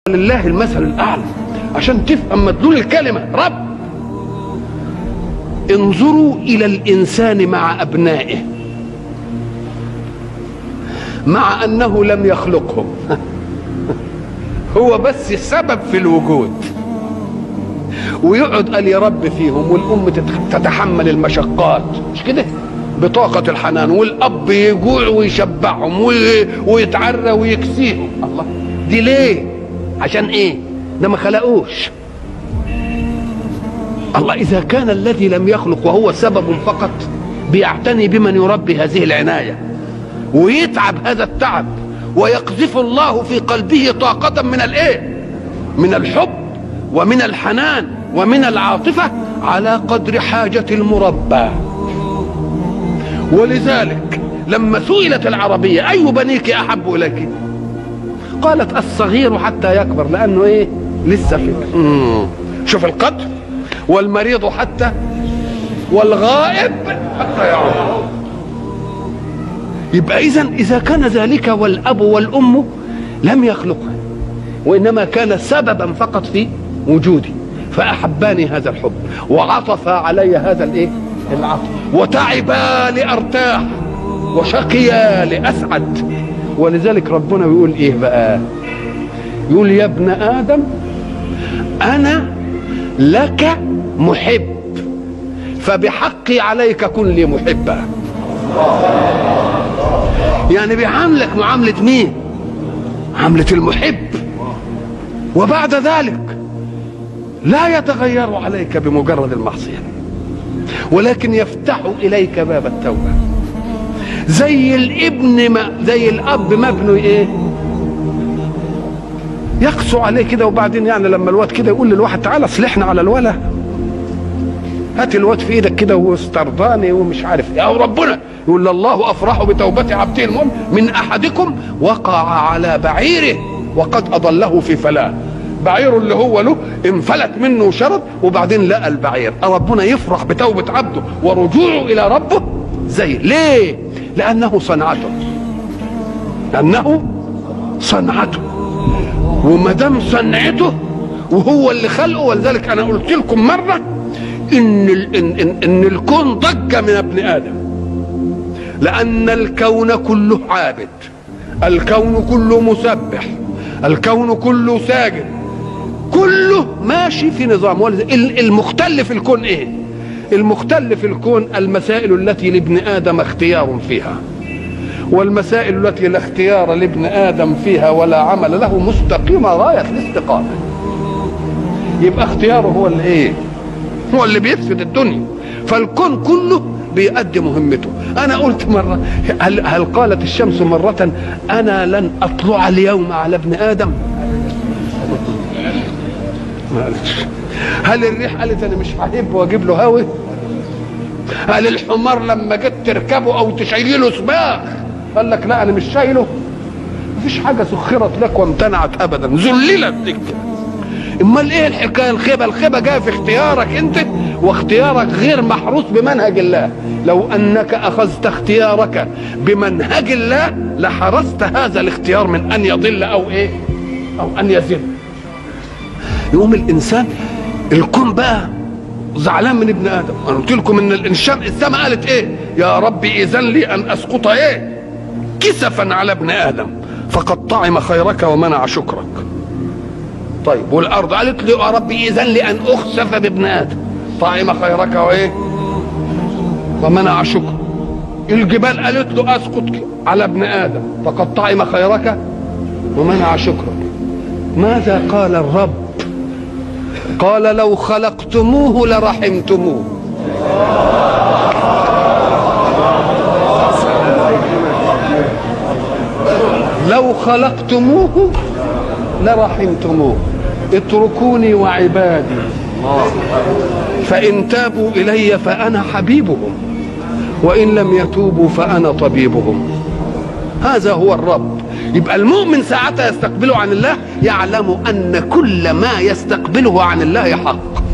لله المثل الأعلى عشان تفهم مدلول الكلمة رب. انظروا إلى الإنسان مع أبنائه مع أنه لم يخلقهم هو بس السبب في الوجود، ويقعد قال يا رب فيهم، والأم تتحمل المشقات مش كده بطاقة الحنان، والأب يجوع ويشبعهم ويتعرى ويكسيهم. الله، دي ليه؟ عشان ايه؟ ده ما خلقوش. الله إذا كان الذي لم يخلق وهو سبب فقط بيعتني بمن يربي هذه العناية ويتعب هذا التعب، ويقذف الله في قلبه طاقة من الايه؟ من الحب ومن الحنان ومن العاطفة على قدر حاجة المربى. ولذلك لما سئلت العربية أي بنيك أحب إليك؟ قالت الصغير حتى يكبر، لأنه إيه؟ لسه فكر. شوف القدر، والمريض حتى، والغائب حتى يعود. يبقى إذا كان ذلك والأب والأم لم يخلقها، وإنما كان سببا فقط في وجودي، فأحباني هذا الحب وعطف علي هذا الإيه؟ العطف، وتعبا لأرتاح وشقيا لأسعد. ولذلك ربنا بيقول إيه بقى؟ يقول يا ابن آدم أنا لك محب فبحقي عليك كن لي محبا. يعني بيعاملك معاملة مين؟ عاملة المحب. وبعد ذلك لا يتغير عليك بمجرد المعصية، ولكن يفتح إليك باب التوبة. زي الابن زي الأب ما ابنه إيه؟ يقسو عليه كده، وبعدين يعني لما الواد كده يقول للواحد تعالى اصلحنا على الولا، هات الواد في ايدك كده واسترضاني ومش عارف ايه، او ربنا يقول الله افرح بتوبة عبده المؤمن من احدكم وقع على بعيره وقد اضله في فلاه. بعيره اللي هو له انفلت منه وشرد، وبعدين لقى البعير. ربنا يفرح بتوبة عبده ورجوعه الى ربه زي ليه؟ لانه صنعته، لانه صنعته، وما دام صنعته وهو اللي خلقه. ولذلك انا قلت لكم مره ان الكون ضج من ابن ادم، لان الكون كله عابد، الكون كله مسبح، الكون كله ساجد، كله ماشي في نظام. المختل في الكون ايه؟ المختل في الكون المسائل التي لابن ادم اختيار فيها، والمسائل التي لا اختيار لابن آدم فيها ولا عمل له مستقيمة غاية الاستقامة. يبقى اختياره هو اللي ايه؟ هو اللي بيفسد الدنيا. فالكون كله بيؤدي مهمته. أنا قلت مرة، هل قالت الشمس مرة أنا لن أطلع اليوم على ابن آدم؟ هل الريح قالت أنا مش هحب وأجيب له هوا؟ هل الحمار لما جيت تركبه أو تشيلي له سباق قال لك لا انا مش شايله؟ مفيش حاجه سخرت لك وامتنعت ابدا، ذللت لك. امال ايه الحكايه؟ الخيبه جايه في اختيارك انت، واختيارك غير محروس بمنهج الله. لو انك اخذت اختيارك بمنهج الله لحرست هذا الاختيار من ان يضل او ايه؟ او ان يزل. يقوم الانسان الكون بقى زعلان من ابن ادم. انا قلت لكم ان السماء قالت ايه؟ يا رب اذن لي ان اسقط ايه؟ كسفا على ابن ادم فقد طعم خيرك ومنع شكرك. طيب والارض قالت لي يا رب اذن لي ان اخسف بابن ادم، طعم خيرك وايه؟ ومنع شكرك. الجبال قالت له اسقط على ابن ادم فقد طعم خيرك ومنع شكرك. ماذا قال الرب؟ قال لو خلقتموه لرحمتموه. لو خلقتموه لرحمتموه. اتركوني وعبادي فإن تابوا إلي فأنا حبيبهم وإن لم يتوبوا فأنا طبيبهم. هذا هو الرب. يبقى المؤمن ساعتها يستقبله عن الله يعلم أن كل ما يستقبله عن الله حق.